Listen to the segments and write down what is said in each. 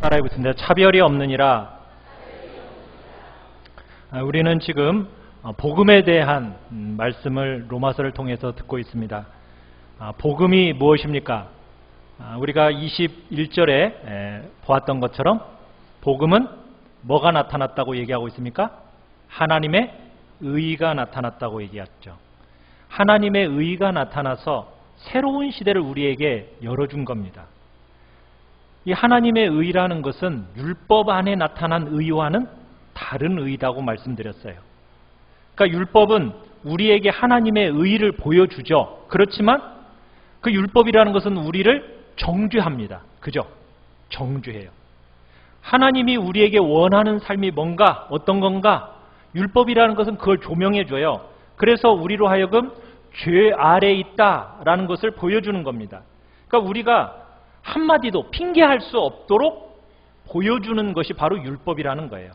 따라해보겠습니다. 차별이 없느니라. 우리는 지금 복음에 대한 말씀을 로마서를 통해서 듣고 있습니다. 복음이 무엇입니까? 우리가 21절에 보았던 것처럼 복음은 뭐가 나타났다고 얘기하고 있습니까? 하나님의 의가 나타났다고 얘기했죠. 하나님의 의가 나타나서 새로운 시대를 우리에게 열어준 겁니다. 이 하나님의 의라는 것은 율법 안에 나타난 의와는 다른 의다고 말씀드렸어요. 그러니까 율법은 우리에게 하나님의 의를 보여주죠. 그렇지만 그 율법이라는 것은 우리를 정죄합니다. 그죠? 정죄해요. 하나님이 우리에게 원하는 삶이 뭔가, 어떤 건가? 율법이라는 것은 그걸 조명해줘요. 그래서 우리로 하여금 죄 아래에 있다라는 것을 보여주는 겁니다. 그러니까 우리가 한마디도 핑계할 수 없도록 보여주는 것이 바로 율법이라는 거예요.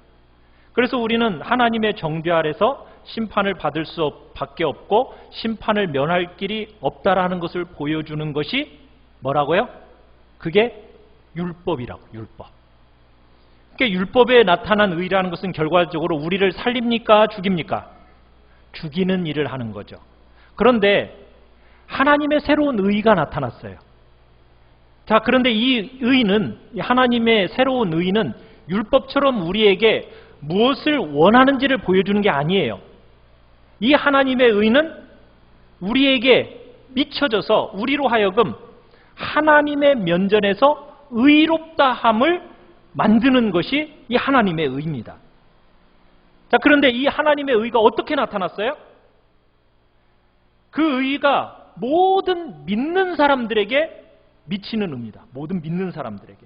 그래서 우리는 하나님의 정죄 아래서 심판을 받을 수밖에 없고 심판을 면할 길이 없다라는 것을 보여주는 것이 뭐라고요? 그게 율법이라고. 율법. 그러니까 율법에 나타난 의라는 것은 결과적으로 우리를 살립니까? 죽입니까? 죽이는 일을 하는 거죠. 그런데 하나님의 새로운 의가 나타났어요. 자, 그런데 이 의는, 하나님의 새로운 의는 율법처럼 우리에게 무엇을 원하는지를 보여주는 게 아니에요. 이 하나님의 의는 우리에게 미쳐져서 우리로 하여금 하나님의 면전에서 의롭다함을 만드는 것이 이 하나님의 의입니다. 자, 그런데 이 하나님의 의가 어떻게 나타났어요? 그 의가 모든 믿는 사람들에게 미치는 의입니다. 모든 믿는 사람들에게.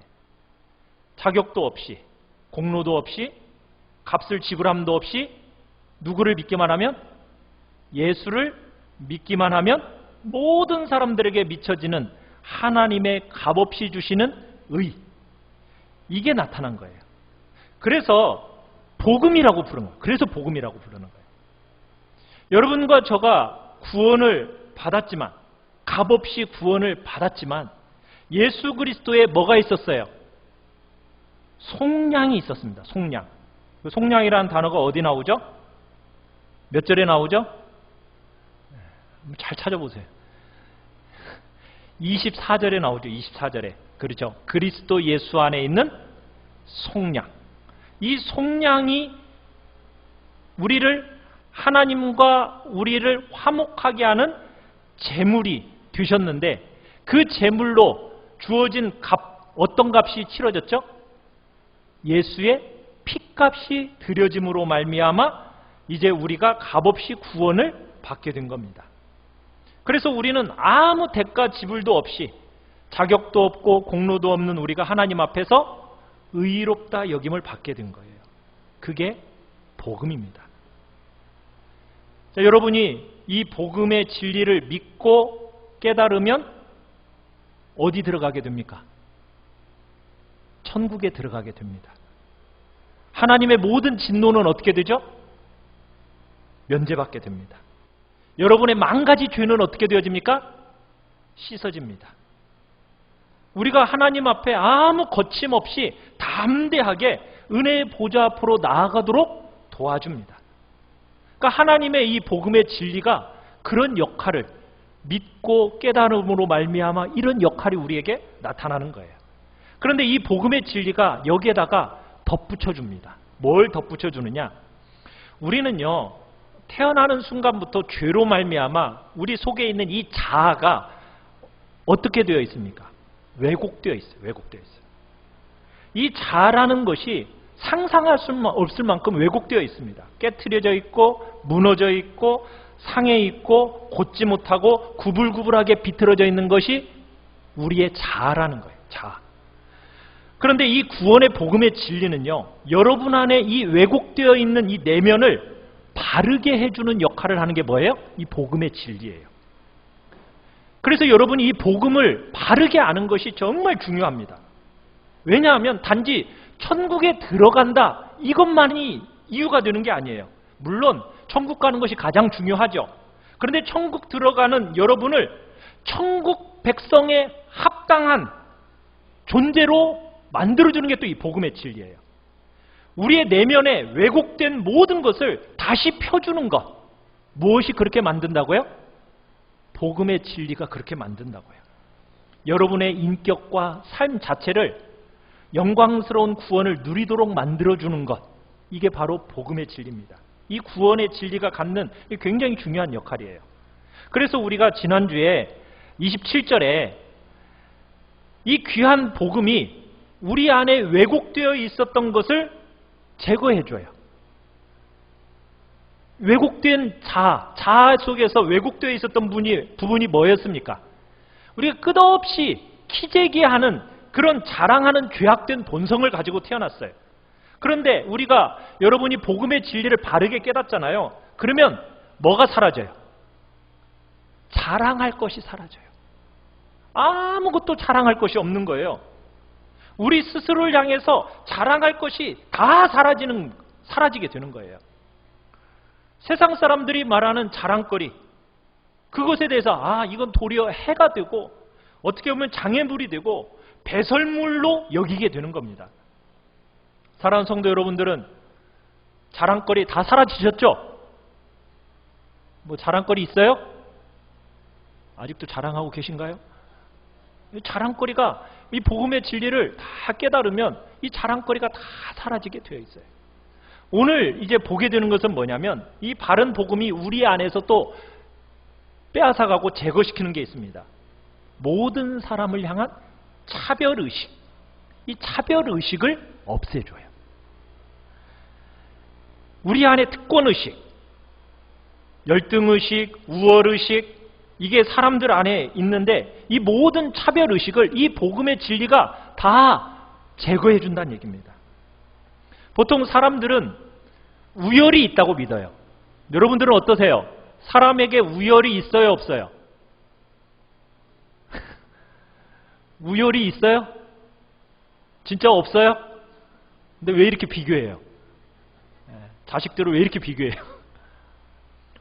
자격도 없이, 공로도 없이, 값을 지불함도 없이 누구를 믿기만 하면? 예수를 믿기만 하면 모든 사람들에게 미쳐지는 하나님의 값없이 주시는 의. 이게 나타난 거예요. 그래서 복음이라고 부르는 거예요. 그래서 복음이라고 부르는 거예요. 여러분과 저가 구원을 받았지만, 값없이 구원을 받았지만 예수 그리스도에 뭐가 있었어요? 속량이 있었습니다. 속량. 그 속량이라는 단어가 어디 나오죠? 몇 절에 나오죠? 잘 찾아보세요. 24절에 나오죠. 24절에. 그렇죠. 그리스도 예수 안에 있는 속량. 이 속량이 우리를 하나님과 우리를 화목하게 하는 제물이 되셨는데 그 제물로 주어진 값, 어떤 값이 치러졌죠? 예수의 피값이 드려짐으로 말미암아 이제 우리가 값없이 구원을 받게 된 겁니다. 그래서 우리는 아무 대가 지불도 없이 자격도 없고 공로도 없는 우리가 하나님 앞에서 의롭다 여김을 받게 된 거예요. 그게 복음입니다. 자, 여러분이 이 복음의 진리를 믿고 깨달으면 어디 들어가게 됩니까? 천국에 들어가게 됩니다. 하나님의 모든 진노는 어떻게 되죠? 면제받게 됩니다. 여러분의 만가지 죄는 어떻게 되어집니까? 씻어집니다. 우리가 하나님 앞에 아무 거침없이 담대하게 은혜의 보좌 앞으로 나아가도록 도와줍니다. 그러니까 하나님의 이 복음의 진리가 그런 역할을 믿고 깨달음으로 말미암아 이런 역할이 우리에게 나타나는 거예요. 그런데 이 복음의 진리가 여기에다가 덧붙여줍니다. 뭘 덧붙여주느냐? 우리는요, 태어나는 순간부터 죄로 말미암아 우리 속에 있는 이 자아가 어떻게 되어 있습니까? 왜곡되어 있어요. 왜곡되어 있어요. 이 자아라는 것이 상상할 수 없을 만큼 왜곡되어 있습니다. 깨트려져 있고 무너져 있고 상해 있고 곧지 못하고 구불구불하게 비틀어져 있는 것이 우리의 자아라는 거예요. 자아. 그런데 이 구원의 복음의 진리는요, 여러분 안에 이 왜곡되어 있는 이 내면을 바르게 해주는 역할을 하는 게 뭐예요? 이 복음의 진리예요. 그래서 여러분이 이 복음을 바르게 아는 것이 정말 중요합니다. 왜냐하면 단지 천국에 들어간다 이것만이 이유가 되는 게 아니에요. 물론 천국 가는 것이 가장 중요하죠. 그런데 천국 들어가는 여러분을 천국 백성에 합당한 존재로 만들어주는 게 또 이 복음의 진리예요. 우리의 내면에 왜곡된 모든 것을 다시 펴주는 것. 무엇이 그렇게 만든다고요? 복음의 진리가 그렇게 만든다고요. 여러분의 인격과 삶 자체를 영광스러운 구원을 누리도록 만들어주는 것. 이게 바로 복음의 진리입니다. 이 구원의 진리가 갖는 굉장히 중요한 역할이에요. 그래서 우리가 지난주에 27절에 이 귀한 복음이 우리 안에 왜곡되어 있었던 것을 제거해줘요. 왜곡된 자아 속에서 왜곡되어 있었던 부분이 뭐였습니까? 우리가 끝없이 키재기하는 그런 자랑하는 죄악된 본성을 가지고 태어났어요. 그런데 우리가 여러분이 복음의 진리를 바르게 깨닫잖아요. 그러면 뭐가 사라져요? 자랑할 것이 사라져요. 아무것도 자랑할 것이 없는 거예요. 우리 스스로를 향해서 자랑할 것이 다 사라지게 되는 거예요. 세상 사람들이 말하는 자랑거리, 그것에 대해서 이건 도리어 해가 되고 어떻게 보면 장애물이 되고 배설물로 여기게 되는 겁니다. 사랑하는 성도 여러분들은 자랑거리 다 사라지셨죠? 뭐 자랑거리 있어요? 아직도 자랑하고 계신가요? 자랑거리가 이 복음의 진리를 다 깨달으면 이 자랑거리가 다 사라지게 되어 있어요. 오늘 이제 보게 되는 것은 뭐냐면 이 바른 복음이 우리 안에서 또 빼앗아가고 제거시키는 게 있습니다. 모든 사람을 향한 차별의식. 이 차별의식을 없애줘요. 우리 안에 특권의식, 열등의식, 우월의식, 이게 사람들 안에 있는데 이 모든 차별의식을 이 복음의 진리가 다 제거해 준다는 얘기입니다. 보통 사람들은 우열이 있다고 믿어요. 여러분들은 어떠세요? 사람에게 우열이 있어요, 없어요? 우열이 있어요? 진짜 없어요? 근데 왜 이렇게 비교해요? 자식들을 왜 이렇게 비교해요?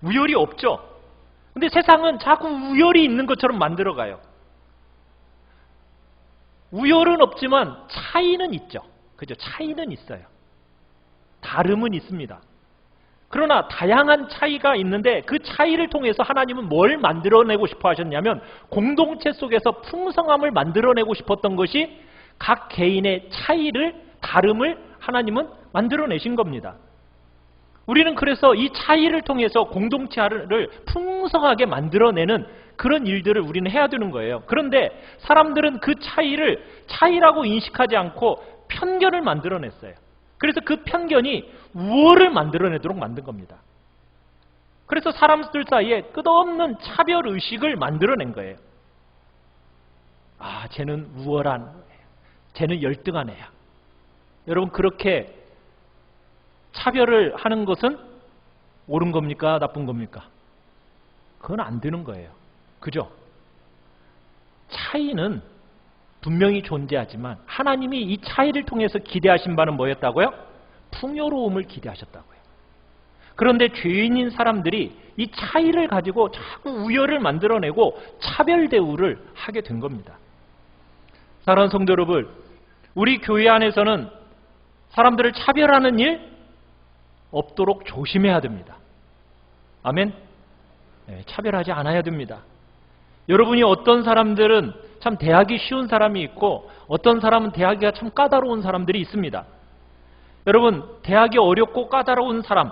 우열이 없죠? 근데 세상은 자꾸 우열이 있는 것처럼 만들어가요. 우열은 없지만 차이는 있죠. 그죠? 차이는 있어요. 다름은 있습니다. 그러나 다양한 차이가 있는데 그 차이를 통해서 하나님은 뭘 만들어내고 싶어 하셨냐면 공동체 속에서 풍성함을 만들어내고 싶었던 것이 각 개인의 차이를, 다름을 하나님은 만들어내신 겁니다. 우리는 그래서 이 차이를 통해서 공동체를 풍성하게 만들어내는 그런 일들을 우리는 해야 되는 거예요. 그런데 사람들은 그 차이를 차이라고 인식하지 않고 편견을 만들어냈어요. 그래서 그 편견이 우월을 만들어내도록 만든 겁니다. 그래서 사람들 사이에 끝없는 차별의식을 만들어낸 거예요. 쟤는 우월한 애야. 쟤는 열등한 애야. 여러분, 그렇게 차별을 하는 것은 옳은 겁니까? 나쁜 겁니까? 그건 안 되는 거예요. 그죠? 차이는 분명히 존재하지만 하나님이 이 차이를 통해서 기대하신 바는 뭐였다고요? 풍요로움을 기대하셨다고요. 그런데 죄인인 사람들이 이 차이를 가지고 자꾸 우열을 만들어내고 차별 대우를 하게 된 겁니다. 사랑하는 성도 여러분, 우리 교회 안에서는 사람들을 차별하는 일 없도록 조심해야 됩니다. 아멘? 네, 차별하지 않아야 됩니다. 여러분이 어떤 사람들은 참 대하기 쉬운 사람이 있고 어떤 사람은 대하기가 참 까다로운 사람들이 있습니다. 여러분, 대하기 어렵고 까다로운 사람,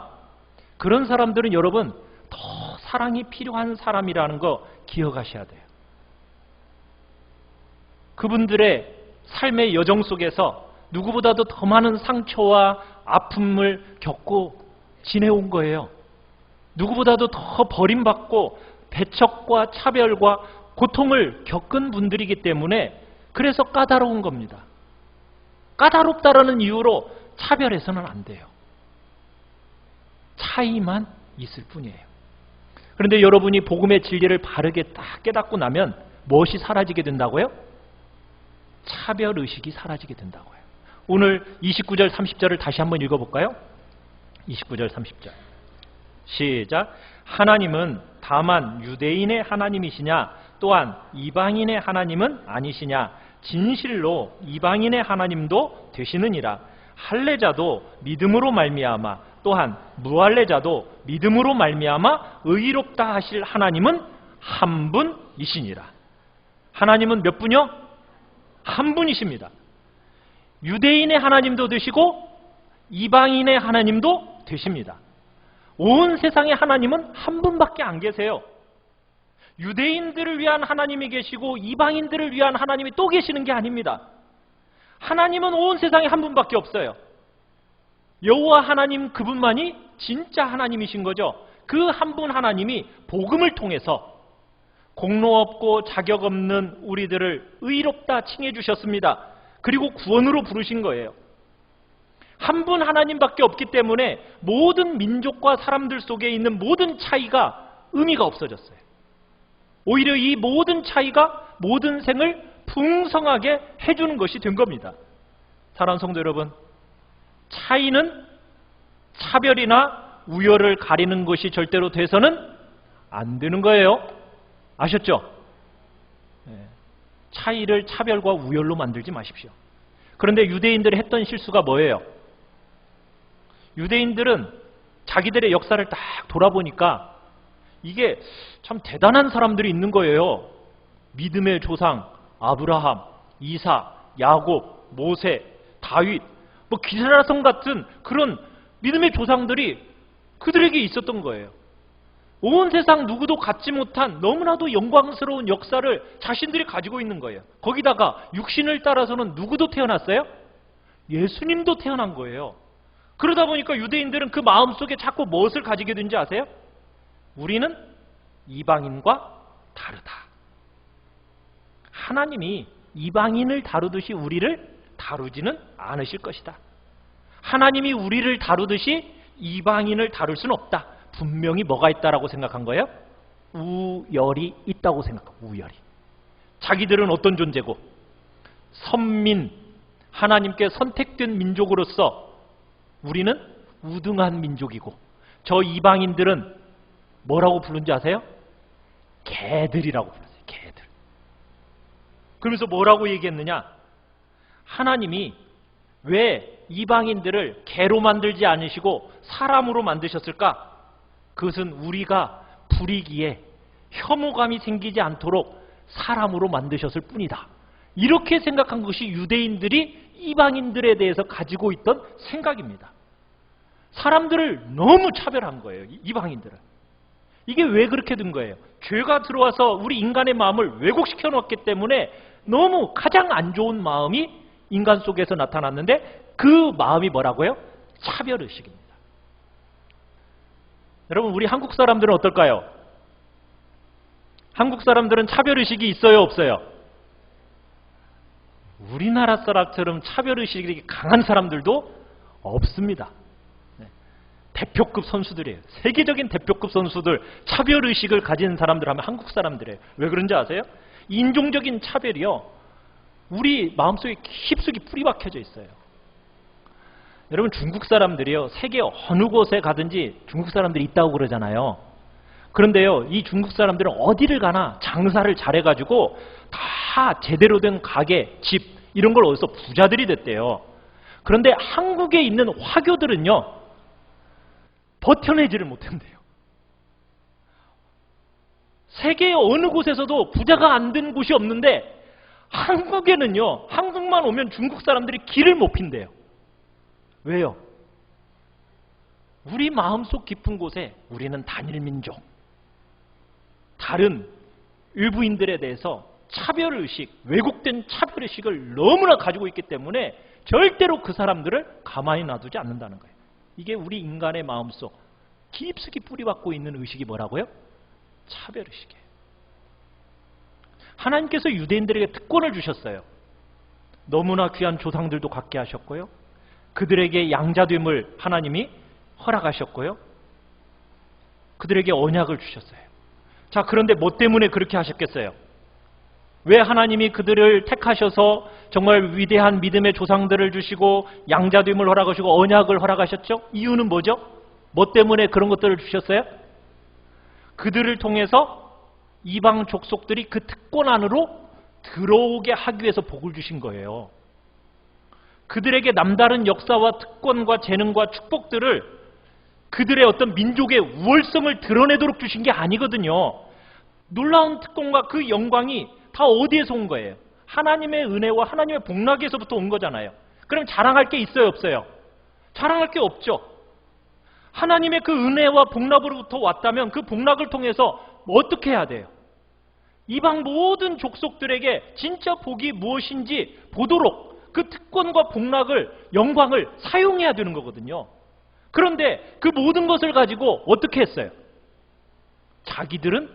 그런 사람들은 여러분 더 사랑이 필요한 사람이라는 거 기억하셔야 돼요. 그분들의 삶의 여정 속에서 누구보다도 더 많은 상처와 아픔을 겪고 지내온 거예요. 누구보다도 더 버림받고 배척과 차별과 고통을 겪은 분들이기 때문에 그래서 까다로운 겁니다. 까다롭다라는 이유로 차별해서는 안 돼요. 차이만 있을 뿐이에요. 그런데 여러분이 복음의 진리를 바르게 딱 깨닫고 나면 무엇이 사라지게 된다고요? 차별의식이 사라지게 된다고요. 오늘 29절 30절을 다시 한번 읽어볼까요? 29절 30절 시작. 하나님은 다만 유대인의 하나님이시냐 또한 이방인의 하나님은 아니시냐. 진실로 이방인의 하나님도 되시느니라. 할례자도 믿음으로 말미암아 또한 무할례자도 믿음으로 말미암아 의롭다 하실 하나님은 한 분이시니라. 하나님은 몇 분이요? 한 분이십니다. 유대인의 하나님도 되시고 이방인의 하나님도 되십니다. 온 세상의 하나님은 한 분밖에 안 계세요. 유대인들을 위한 하나님이 계시고 이방인들을 위한 하나님이 또 계시는 게 아닙니다. 하나님은 온 세상에 한 분밖에 없어요. 여호와 하나님 그분만이 진짜 하나님이신 거죠. 그 한 분 하나님이 복음을 통해서 공로 없고 자격 없는 우리들을 의롭다 칭해 주셨습니다. 그리고 구원으로 부르신 거예요. 한 분 하나님밖에 없기 때문에 모든 민족과 사람들 속에 있는 모든 차이가 의미가 없어졌어요. 오히려 이 모든 차이가 모든 생을 풍성하게 해주는 것이 된 겁니다. 사랑하는 성도 여러분, 차이는 차별이나 우열을 가리는 것이 절대로 돼서는 안 되는 거예요. 아셨죠? 차이를 차별과 우열로 만들지 마십시오. 그런데 유대인들이 했던 실수가 뭐예요? 유대인들은 자기들의 역사를 딱 돌아보니까 이게 참 대단한 사람들이 있는 거예요. 믿음의 조상 아브라함, 이사, 야곱, 모세, 다윗, 뭐 기사라성 같은 그런 믿음의 조상들이 그들에게 있었던 거예요. 온 세상 누구도 갖지 못한 너무나도 영광스러운 역사를 자신들이 가지고 있는 거예요. 거기다가 육신을 따라서는 누구도 태어났어요? 예수님도 태어난 거예요. 그러다 보니까 유대인들은 그 마음속에 자꾸 무엇을 가지게 된지 아세요? 우리는 이방인과 다르다. 하나님이 이방인을 다루듯이 우리를 다루지는 않으실 것이다. 하나님이 우리를 다루듯이 이방인을 다룰 수는 없다. 분명히 뭐가 있다라고 생각한 거예요? 우열이 있다고 생각하고, 우열이. 자기들은 어떤 존재고, 선민, 하나님께 선택된 민족으로서 우리는 우등한 민족이고, 저 이방인들은 뭐라고 부른지 아세요? 개들이라고 불렀어요. 개들. 그러면서 뭐라고 얘기했느냐? 하나님이 왜 이방인들을 개로 만들지 않으시고 사람으로 만드셨을까? 그것은 우리가 불이기에 혐오감이 생기지 않도록 사람으로 만드셨을 뿐이다. 이렇게 생각한 것이 유대인들이 이방인들에 대해서 가지고 있던 생각입니다. 사람들을 너무 차별한 거예요. 이방인들은. 이게 왜 그렇게 된 거예요? 죄가 들어와서 우리 인간의 마음을 왜곡시켜 놓았기 때문에 너무 가장 안 좋은 마음이 인간 속에서 나타났는데 그 마음이 뭐라고요? 차별의식입니다. 여러분, 우리 한국 사람들은 어떨까요? 한국 사람들은 차별의식이 있어요, 없어요? 우리나라 사람처럼 차별의식이 강한 사람들도 없습니다. 대표급 선수들이에요. 세계적인 대표급 선수들, 차별의식을 가진 사람들 하면 한국 사람들이에요. 왜 그런지 아세요? 인종적인 차별이요, 우리 마음속에 깊숙이 뿌리 박혀져 있어요. 여러분, 중국 사람들이요, 세계 어느 곳에 가든지 중국 사람들이 있다고 그러잖아요. 그런데요, 이 중국 사람들은 어디를 가나 장사를 잘해가지고 다 제대로 된 가게, 집 이런 걸 얻어서 부자들이 됐대요. 그런데 한국에 있는 화교들은요, 버텨내지를 못한대요. 세계 어느 곳에서도 부자가 안 된 곳이 없는데 한국에는요, 한국만 오면 중국 사람들이 길을 못 핀대요. 왜요? 우리 마음속 깊은 곳에 우리는 단일민족, 다른 일부인들에 대해서 차별의식, 왜곡된 차별의식을 너무나 가지고 있기 때문에 절대로 그 사람들을 가만히 놔두지 않는다는 거예요. 이게 우리 인간의 마음속 깊숙이 뿌리박고 있는 의식이 뭐라고요? 차별의식이에요. 하나님께서 유대인들에게 특권을 주셨어요. 너무나 귀한 조상들도 갖게 하셨고요, 그들에게 양자됨을 하나님이 허락하셨고요, 그들에게 언약을 주셨어요. 자, 그런데 뭐 때문에 그렇게 하셨겠어요? 왜 하나님이 그들을 택하셔서 정말 위대한 믿음의 조상들을 주시고 양자됨을 허락하시고 언약을 허락하셨죠? 이유는 뭐죠? 뭐 때문에 그런 것들을 주셨어요? 그들을 통해서 이방 족속들이 그 특권 안으로 들어오게 하기 위해서 복을 주신 거예요. 그들에게 남다른 역사와 특권과 재능과 축복들을 그들의 어떤 민족의 우월성을 드러내도록 주신 게 아니거든요. 놀라운 특권과 그 영광이 다 어디에서 온 거예요? 하나님의 은혜와 하나님의 복락에서부터 온 거잖아요. 그럼 자랑할 게 있어요, 없어요? 자랑할 게 없죠. 하나님의 그 은혜와 복락으로부터 왔다면 그 복락을 통해서 어떻게 해야 돼요? 이방 모든 족속들에게 진짜 복이 무엇인지 보도록 그 특권과 복락을, 영광을 사용해야 되는 거거든요. 그런데 그 모든 것을 가지고 어떻게 했어요? 자기들은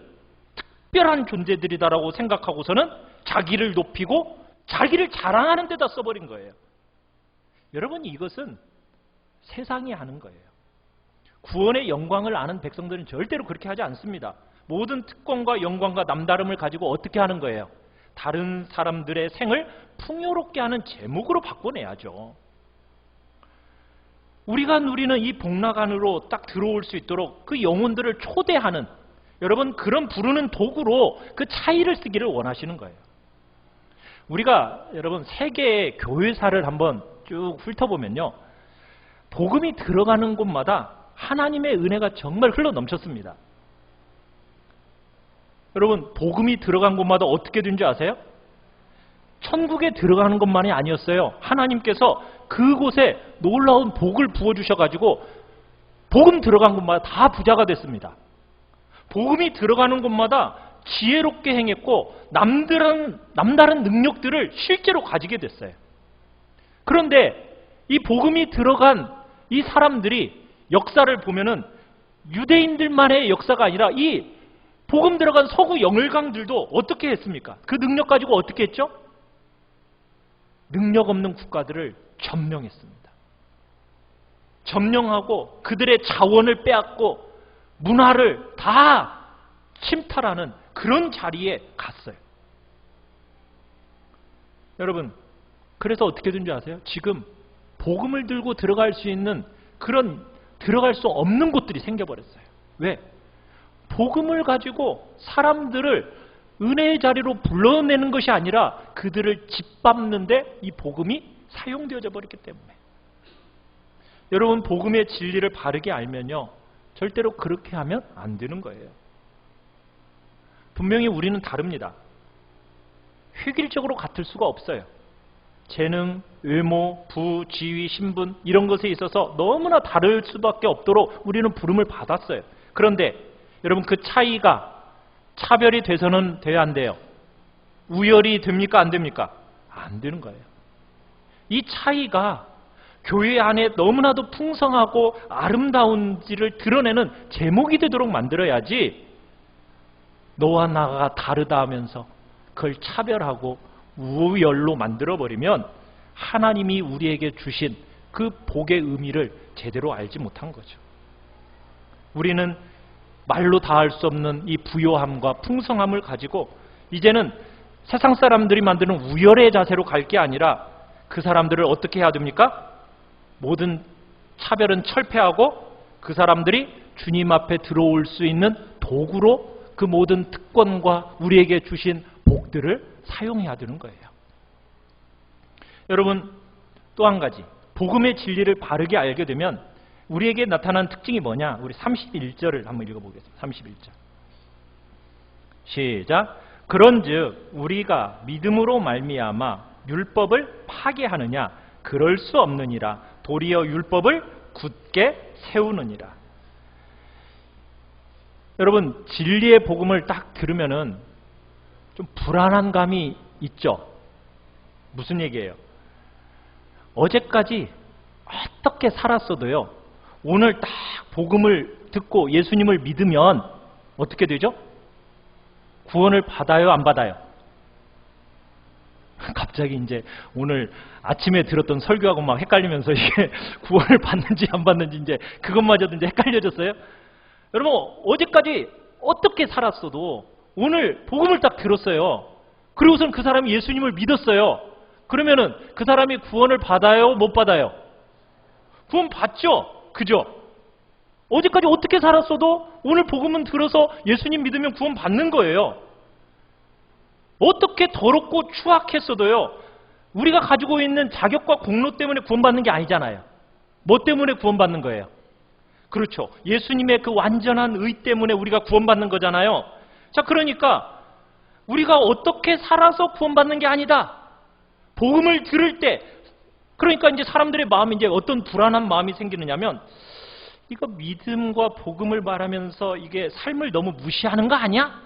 특별한 존재들이다라고 생각하고서는 자기를 높이고 자기를 자랑하는 데다 써버린 거예요. 여러분, 이것은 세상이 하는 거예요. 구원의 영광을 아는 백성들은 절대로 그렇게 하지 않습니다. 모든 특권과 영광과 남다름을 가지고 어떻게 하는 거예요? 다른 사람들의 생을 풍요롭게 하는 제목으로 바꿔내야죠. 우리가 누리는 이 복락 안으로 딱 들어올 수 있도록 그 영혼들을 초대하는, 여러분, 그런 부르는 도구로 그 차이를 쓰기를 원하시는 거예요. 우리가 여러분 세계의 교회사를 한번 쭉 훑어보면요, 복음이 들어가는 곳마다 하나님의 은혜가 정말 흘러 넘쳤습니다. 여러분, 복음이 들어간 곳마다 어떻게 된 줄 아세요? 천국에 들어가는 것만이 아니었어요. 하나님께서 그곳에 놀라운 복을 부어주셔가지고 복음 들어간 곳마다 다 부자가 됐습니다. 복음이 들어가는 곳마다 지혜롭게 행했고 남다른 능력들을 실제로 가지게 됐어요. 그런데 이 복음이 들어간 이 사람들이 역사를 보면은 유대인들만의 역사가 아니라 이 복음 들어간 서구 영일강들도 어떻게 했습니까? 그 능력 가지고 어떻게 했죠? 능력 없는 국가들을 점령했습니다. 점령하고 그들의 자원을 빼앗고 문화를 다 침탈하는 그런 자리에 갔어요. 여러분, 그래서 어떻게 된 줄 아세요? 지금 복음을 들고 들어갈 수 있는 그런 들어갈 수 없는 곳들이 생겨버렸어요. 왜? 복음을 가지고 사람들을 은혜의 자리로 불러내는 것이 아니라 그들을 짓밟는데 이 복음이 사용되어져 버렸기 때문에. 여러분, 복음의 진리를 바르게 알면요, 절대로 그렇게 하면 안 되는 거예요. 분명히 우리는 다릅니다. 획일적으로 같을 수가 없어요. 재능, 외모, 부, 지위, 신분 이런 것에 있어서 너무나 다를 수밖에 없도록 우리는 부름을 받았어요. 그런데 여러분, 그 차이가 차별이 돼서는 돼야 안 돼요. 우열이 됩니까? 안 됩니까? 안 되는 거예요. 이 차이가 교회 안에 너무나도 풍성하고 아름다운지를 드러내는 제목이 되도록 만들어야지, 너와 나가 다르다 하면서 그걸 차별하고 우열로 만들어버리면 하나님이 우리에게 주신 그 복의 의미를 제대로 알지 못한 거죠. 우리는 말로 다할 수 없는 이 부요함과 풍성함을 가지고 이제는 세상 사람들이 만드는 우열의 자세로 갈 게 아니라 그 사람들을 어떻게 해야 됩니까? 모든 차별은 철폐하고 그 사람들이 주님 앞에 들어올 수 있는 도구로 그 모든 특권과 우리에게 주신 복들을 사용해야 되는 거예요. 여러분, 또 한 가지, 복음의 진리를 바르게 알게 되면 우리에게 나타난 특징이 뭐냐? 우리 31절을 한번 읽어보겠습니다. 31절. 시작. 그런즉 우리가 믿음으로 말미암아 율법을 파괴하느냐? 그럴 수 없느니라. 도리어 율법을 굳게 세우느니라. 여러분, 진리의 복음을 딱 들으면은 좀 불안한 감이 있죠. 무슨 얘기예요? 어제까지 어떻게 살았어도요, 오늘 딱 복음을 듣고 예수님을 믿으면 어떻게 되죠? 구원을 받아요, 안 받아요? 갑자기 이제 오늘 아침에 들었던 설교하고 막 헷갈리면서 이게 구원을 받는지 안 받는지 이제 그것마저도 이제 헷갈려졌어요. 여러분, 어제까지 어떻게 살았어도 오늘 복음을 딱 들었어요. 그리고선 그 사람이 예수님을 믿었어요. 그러면은 그 사람이 구원을 받아요, 못 받아요? 구원 받죠? 그죠? 어제까지 어떻게 살았어도 오늘 복음은 들어서 예수님 믿으면 구원 받는 거예요. 어떻게 더럽고 추악했어도요, 우리가 가지고 있는 자격과 공로 때문에 구원받는 게 아니잖아요. 뭐 때문에 구원받는 거예요? 그렇죠. 예수님의 그 완전한 의 때문에 우리가 구원받는 거잖아요. 자, 그러니까 우리가 어떻게 살아서 구원받는 게 아니다. 복음을 들을 때, 그러니까 이제 사람들의 마음이 이제 어떤 불안한 마음이 생기느냐면, 이거 믿음과 복음을 말하면서 이게 삶을 너무 무시하는 거 아니야?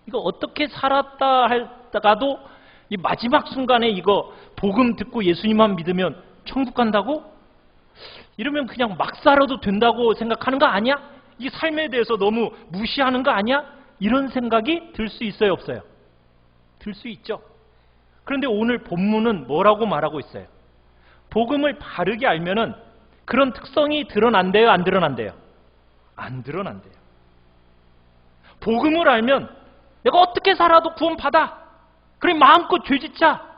이거 어떻게 살았다 하다가도 이 마지막 순간에 이거 복음 듣고 예수님만 믿으면 천국 간다고? 이러면 그냥 막 살아도 된다고 생각하는 거 아니야? 이 삶에 대해서 너무 무시하는 거 아니야? 이런 생각이 들 수 있어요, 없어요? 들 수 있죠. 그런데 오늘 본문은 뭐라고 말하고 있어요? 복음을 바르게 알면은 그런 특성이 드러난대요, 안 드러난대요? 안 드러난대요. 복음을 알면 내가 어떻게 살아도 구원받아. 그래 마음껏 죄짓자.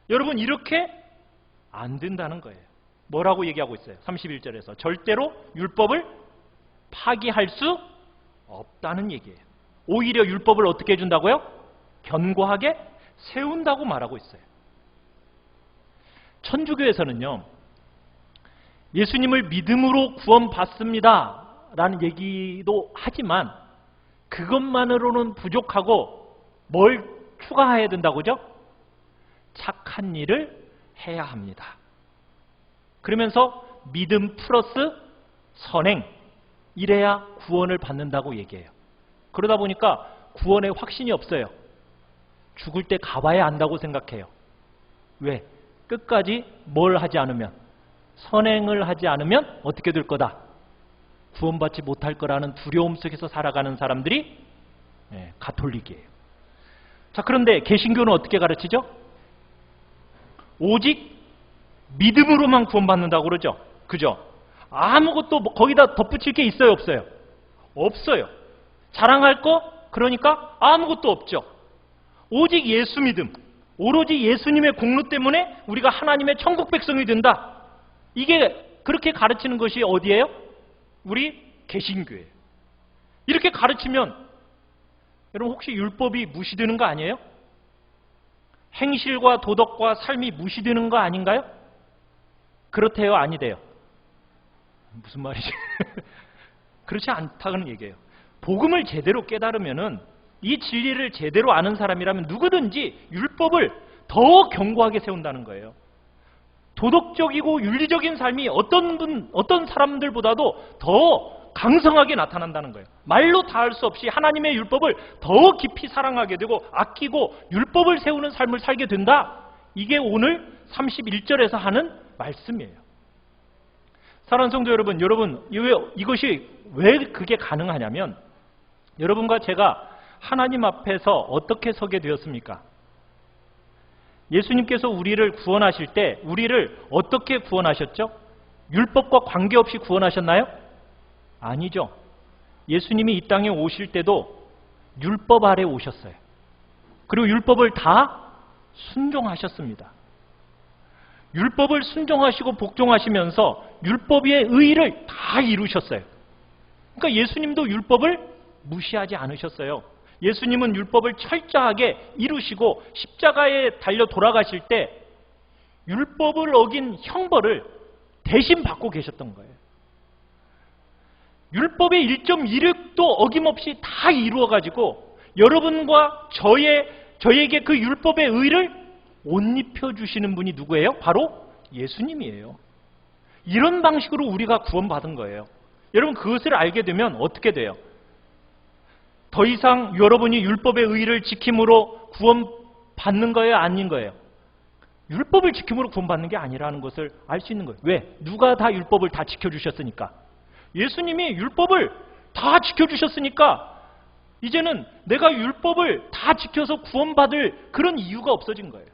여러분 이렇게 안 된다는 거예요. 뭐라고 얘기하고 있어요? 31절에서 절대로 율법을 파기할 수 없다는 얘기예요. 오히려 율법을 어떻게 해준다고요? 견고하게 세운다고 말하고 있어요. 천주교에서는요, 예수님을 믿음으로 구원받습니다 라는 얘기도 하지만 그것만으로는 부족하고 뭘 추가해야 된다고죠? 착한 일을 해야 합니다. 그러면서 믿음 플러스 선행, 이래야 구원을 받는다고 얘기해요. 그러다 보니까 구원에 확신이 없어요. 죽을 때 가봐야 안다고 생각해요. 왜? 끝까지 뭘 하지 않으면, 선행을 하지 않으면 어떻게 될 거다? 구원받지 못할 거라는 두려움 속에서 살아가는 사람들이 가톨릭이에요. 자, 그런데 개신교는 어떻게 가르치죠? 오직 믿음으로만 구원받는다고 그러죠. 그죠? 아무것도 거기다 덧붙일 게 있어요, 없어요? 없어요. 자랑할 거? 그러니까 아무것도 없죠. 오직 예수 믿음, 오로지 예수님의 공로 때문에 우리가 하나님의 천국 백성이 된다. 이게 그렇게 가르치는 것이 어디예요? 우리 개신교예요. 이렇게 가르치면 여러분 혹시 율법이 무시되는 거 아니에요? 행실과 도덕과 삶이 무시되는 거 아닌가요? 그렇대요, 아니대요? 무슨 말이지? 그렇지 않다는 얘기예요. 복음을 제대로 깨달으면은, 이 진리를 제대로 아는 사람이라면 누구든지 율법을 더 견고하게 세운다는 거예요. 도덕적이고 윤리적인 삶이 어떤 사람들보다도 더 강성하게 나타난다는 거예요. 말로 다 할 수 없이 하나님의 율법을 더 깊이 사랑하게 되고 아끼고 율법을 세우는 삶을 살게 된다. 이게 오늘 31절에서 하는 말씀이에요. 사랑하는 성도 여러분, 이것이 왜 그게 가능하냐면, 여러분과 제가 하나님 앞에서 어떻게 서게 되었습니까? 예수님께서 우리를 구원하실 때 우리를 어떻게 구원하셨죠? 율법과 관계없이 구원하셨나요? 아니죠. 예수님이 이 땅에 오실 때도 율법 아래 오셨어요. 그리고 율법을 다 순종하셨습니다. 율법을 순종하시고 복종하시면서 율법의 의의를 다 이루셨어요. 그러니까 예수님도 율법을 무시하지 않으셨어요. 예수님은 율법을 철저하게 이루시고 십자가에 달려 돌아가실 때 율법을 어긴 형벌을 대신 받고 계셨던 거예요. 율법의 1.1획도 어김없이 다 이루어가지고 여러분과 저에게 그 율법의 의를 옷 입혀주시는 분이 누구예요? 바로 예수님이에요. 이런 방식으로 우리가 구원받은 거예요. 여러분 그것을 알게 되면 어떻게 돼요? 더 이상 여러분이 율법의 의를 지킴으로 구원받는 거예요? 아닌 거예요? 율법을 지킴으로 구원받는 게 아니라는 것을 알 수 있는 거예요. 왜? 누가 다 율법을 다 지켜주셨으니까. 예수님이 율법을 다 지켜주셨으니까 이제는 내가 율법을 다 지켜서 구원받을 그런 이유가 없어진 거예요.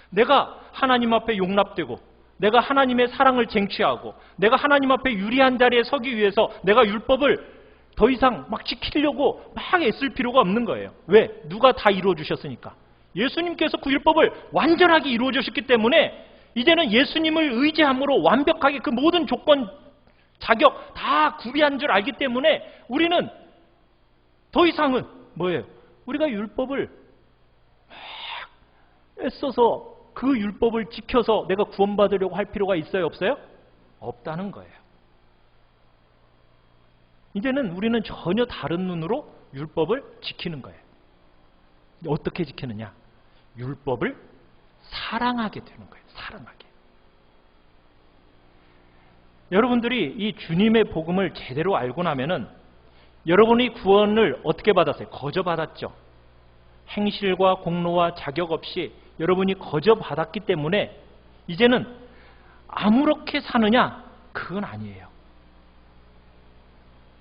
내가 하나님 앞에 용납되고 내가 하나님의 사랑을 쟁취하고 내가 하나님 앞에 유리한 자리에 서기 위해서 내가 율법을 더 이상 막 지키려고 막 애쓸 필요가 없는 거예요. 왜? 누가 다 이루어 주셨으니까. 예수님께서 그 율법을 완전하게 이루어 주셨기 때문에 이제는 예수님을 의지함으로 완벽하게 그 모든 조건, 자격 다 구비한 줄 알기 때문에 우리는 더 이상은 뭐예요? 우리가 율법을 막 애써서 그 율법을 지켜서 내가 구원받으려고 할 필요가 있어요, 없어요? 없다는 거예요. 이제는 우리는 전혀 다른 눈으로 율법을 지키는 거예요. 어떻게 지키느냐? 율법을 사랑하게 되는 거예요. 사랑하게. 여러분들이 이 주님의 복음을 제대로 알고 나면은 여러분이 구원을 어떻게 받았어요? 거저 받았죠. 행실과 공로와 자격 없이 여러분이 거저 받았기 때문에 이제는 아무렇게 사느냐? 그건 아니에요.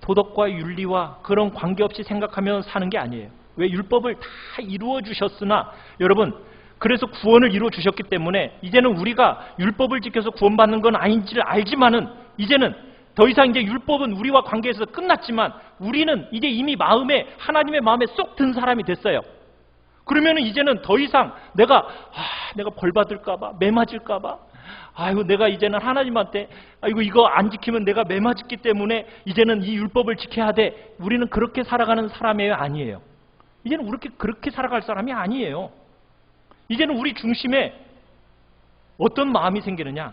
도덕과 윤리와 그런 관계없이 생각하면 사는 게 아니에요. 왜? 율법을 다 이루어 주셨으나 여러분, 그래서 구원을 이루어 주셨기 때문에 이제는 우리가 율법을 지켜서 구원받는 건 아닌지를 알지만은 이제는 더 이상 이제 율법은 우리와 관계에서 끝났지만 우리는 이제 이미 마음에 하나님의 마음에 쏙 든 사람이 됐어요. 그러면은 이제는 더 이상 내가 벌 받을까 봐, 매 맞을까 봐, 아이고 내가 이제는 하나님한테 이거 안 지키면 내가 매 맞기 때문에 이제는 이 율법을 지켜야 돼. 우리는 그렇게 살아가는 사람이에요, 아니에요? 이제는 그렇게 살아갈 사람이 아니에요. 이제는 우리 중심에 어떤 마음이 생기느냐?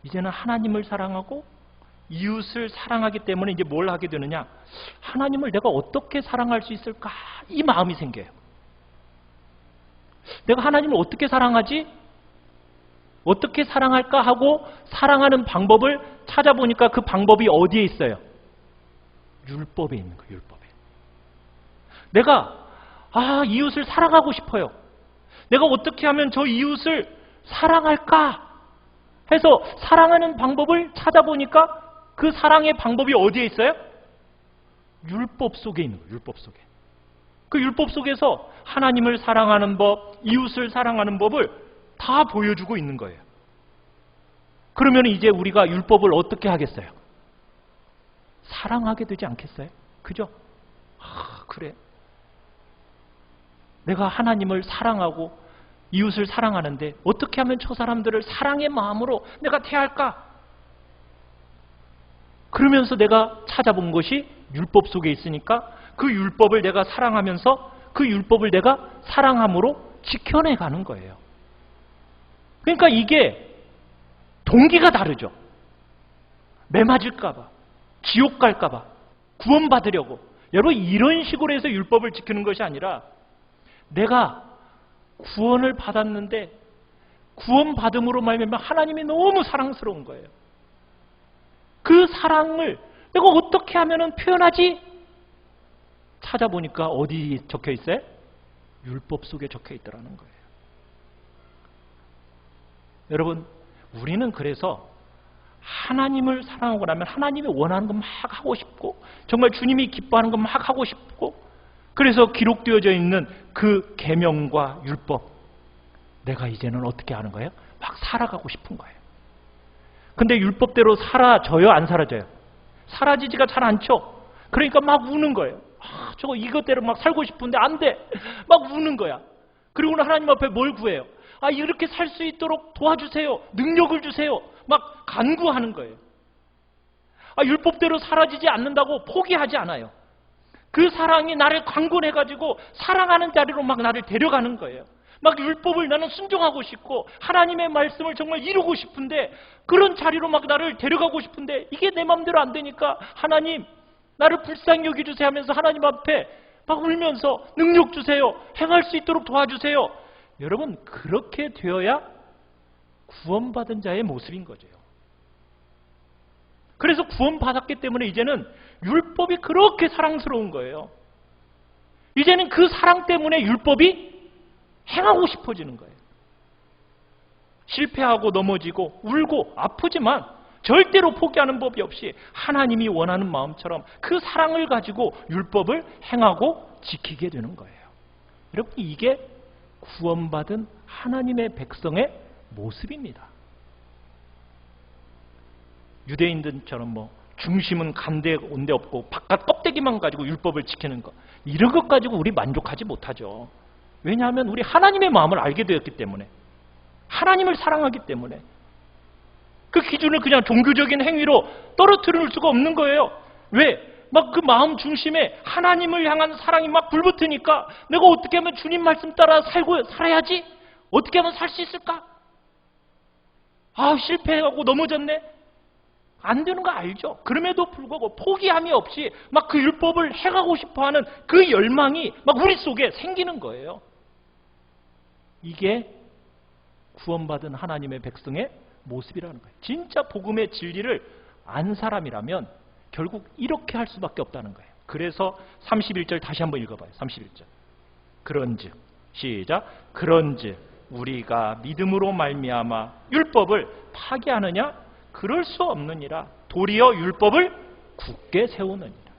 이제는 하나님을 사랑하고 이웃을 사랑하기 때문에 이제 뭘 하게 되느냐? 하나님을 내가 어떻게 사랑할 수 있을까? 이 마음이 생겨요. 내가 하나님을 어떻게 사랑하지? 어떻게 사랑할까 하고 사랑하는 방법을 찾아보니까 그 방법이 어디에 있어요? 율법에 있는 거예요. 율법에. 내가 이웃을 사랑하고 싶어요. 내가 어떻게 하면 저 이웃을 사랑할까 해서 사랑하는 방법을 찾아보니까 그 사랑의 방법이 어디에 있어요? 율법 속에 있는 거예요. 율법 속에. 그 율법 속에서 하나님을 사랑하는 법, 이웃을 사랑하는 법을 다 보여주고 있는 거예요. 그러면 이제 우리가 율법을 어떻게 하겠어요? 사랑하게 되지 않겠어요? 그죠? 그래. 내가 하나님을 사랑하고 이웃을 사랑하는데 어떻게 하면 저 사람들을 사랑의 마음으로 내가 대할까? 그러면서 내가 찾아본 것이 율법 속에 있으니까 그 율법을 내가 사랑하면서 그 율법을 내가 사랑함으로 지켜내가는 거예요. 그러니까 이게 동기가 다르죠. 매 맞을까 봐, 지옥 갈까 봐, 구원받으려고. 여러분 이런 식으로 해서 율법을 지키는 것이 아니라 내가 구원을 받았는데 구원받음으로 말미암아 하나님이 너무 사랑스러운 거예요. 그 사랑을 내가 어떻게 하면 표현하지? 찾아보니까 어디 적혀 있어요? 율법 속에 적혀 있더라는 거예요. 여러분, 우리는 그래서 하나님을 사랑하고 나면 하나님이 원하는 것 막 하고 싶고 정말 주님이 기뻐하는 것 막 하고 싶고 그래서 기록되어져 있는 그 계명과 율법 내가 이제는 어떻게 하는 거예요? 막 살아가고 싶은 거예요. 근데 율법대로 사라져요? 안 사라져요? 사라지지가 잘 않죠? 그러니까 막 우는 거예요. 저거 이것대로 막 살고 싶은데 안 돼. 막 우는 거야. 그리고는 하나님 앞에 뭘 구해요? 이렇게 살 수 있도록 도와주세요. 능력을 주세요. 막 간구하는 거예요. 율법대로 사라지지 않는다고 포기하지 않아요. 그 사랑이 나를 강권해가지고 사랑하는 자리로 막 나를 데려가는 거예요. 막 율법을 나는 순종하고 싶고 하나님의 말씀을 정말 이루고 싶은데 그런 자리로 막 나를 데려가고 싶은데 이게 내 마음대로 안 되니까 하나님 나를 불쌍히 여겨주세요 하면서 하나님 앞에 막 울면서 능력 주세요. 행할 수 있도록 도와주세요. 여러분 그렇게 되어야 구원받은 자의 모습인 거죠. 그래서 구원받았기 때문에 이제는 율법이 그렇게 사랑스러운 거예요. 이제는 그 사랑 때문에 율법이 행하고 싶어지는 거예요. 실패하고 넘어지고 울고 아프지만 절대로 포기하는 법이 없이 하나님이 원하는 마음처럼 그 사랑을 가지고 율법을 행하고 지키게 되는 거예요. 여러분 이게 구원받은 하나님의 백성의 모습입니다. 유대인들처럼 중심은 간데 온데 없고 바깥 껍데기만 가지고 율법을 지키는 것 이런 것 가지고 우리 만족하지 못하죠. 왜냐하면 우리 하나님의 마음을 알게 되었기 때문에 하나님을 사랑하기 때문에 그 기준을 그냥 종교적인 행위로 떨어뜨릴 수가 없는 거예요. 왜? 막 그 마음 중심에 하나님을 향한 사랑이 막 불붙으니까 내가 어떻게 하면 주님 말씀 따라 살아야지? 어떻게 하면 살 수 있을까? 실패하고 넘어졌네? 안 되는 거 알죠? 그럼에도 불구하고 포기함이 없이 막 그 율법을 해가고 싶어하는 그 열망이 막 우리 속에 생기는 거예요. 이게 구원받은 하나님의 백성의 모습이라는 거예요. 진짜 복음의 진리를 안 사람이라면 결국 이렇게 할 수밖에 없다는 거예요. 그래서 31절 다시 한번 읽어봐요. 31절. 그런즉 시작. 그런즉 우리가 믿음으로 말미암아 율법을 파기하느냐? 그럴 수 없느니라. 도리어 율법을 굳게 세우느니라.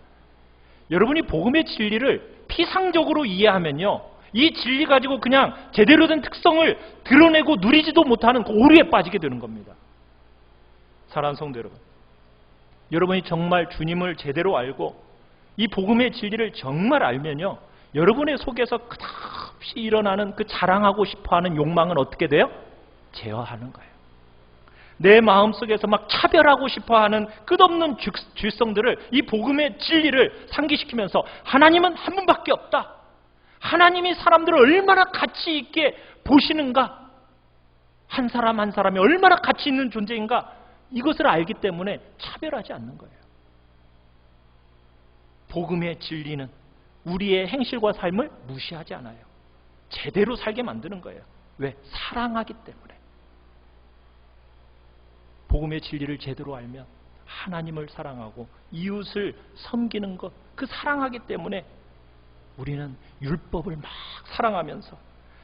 여러분이 복음의 진리를 피상적으로 이해하면요, 이 진리 가지고 그냥 제대로 된 특성을 드러내고 누리지도 못하는 그 오류에 빠지게 되는 겁니다. 사랑하는 성도 여러분, 여러분이 정말 주님을 제대로 알고 이 복음의 진리를 정말 알면요, 여러분의 속에서 끝없이 일어나는 그 자랑하고 싶어하는 욕망은 어떻게 돼요? 제어하는 거예요. 내 마음속에서 막 차별하고 싶어하는 끝없는 죄성들을, 이 복음의 진리를 상기시키면서 하나님은 한 분밖에 없다. 하나님이 사람들을 얼마나 가치 있게 보시는가, 한 사람 한 사람이 얼마나 가치 있는 존재인가, 이것을 알기 때문에 차별하지 않는 거예요. 복음의 진리는 우리의 행실과 삶을 무시하지 않아요. 제대로 살게 만드는 거예요. 왜? 사랑하기 때문에. 복음의 진리를 제대로 알면 하나님을 사랑하고 이웃을 섬기는 것, 그 사랑하기 때문에 우리는 율법을 막 사랑하면서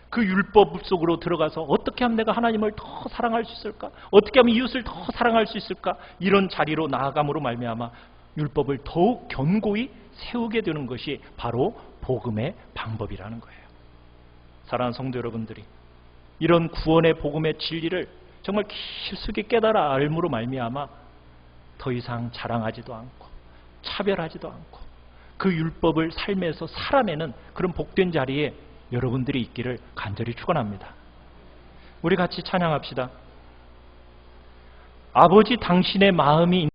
그 율법 속으로 들어가서 어떻게 하면 내가 하나님을 더 사랑할 수 있을까? 어떻게 하면 이웃을 더 사랑할 수 있을까? 이런 자리로 나아감으로 말미암아 율법을 더욱 견고히 세우게 되는 것이 바로 복음의 방법이라는 거예요. 사랑하는 성도 여러분들이 이런 구원의 복음의 진리를 정말 깊숙이 깨달아 알므로 말미암아 더 이상 자랑하지도 않고 차별하지도 않고 그 율법을 삶에서 살아내는 그런 복된 자리에 여러분들이 있기를 간절히 축원합니다. 우리 같이 찬양합시다. 아버지 당신의 마음이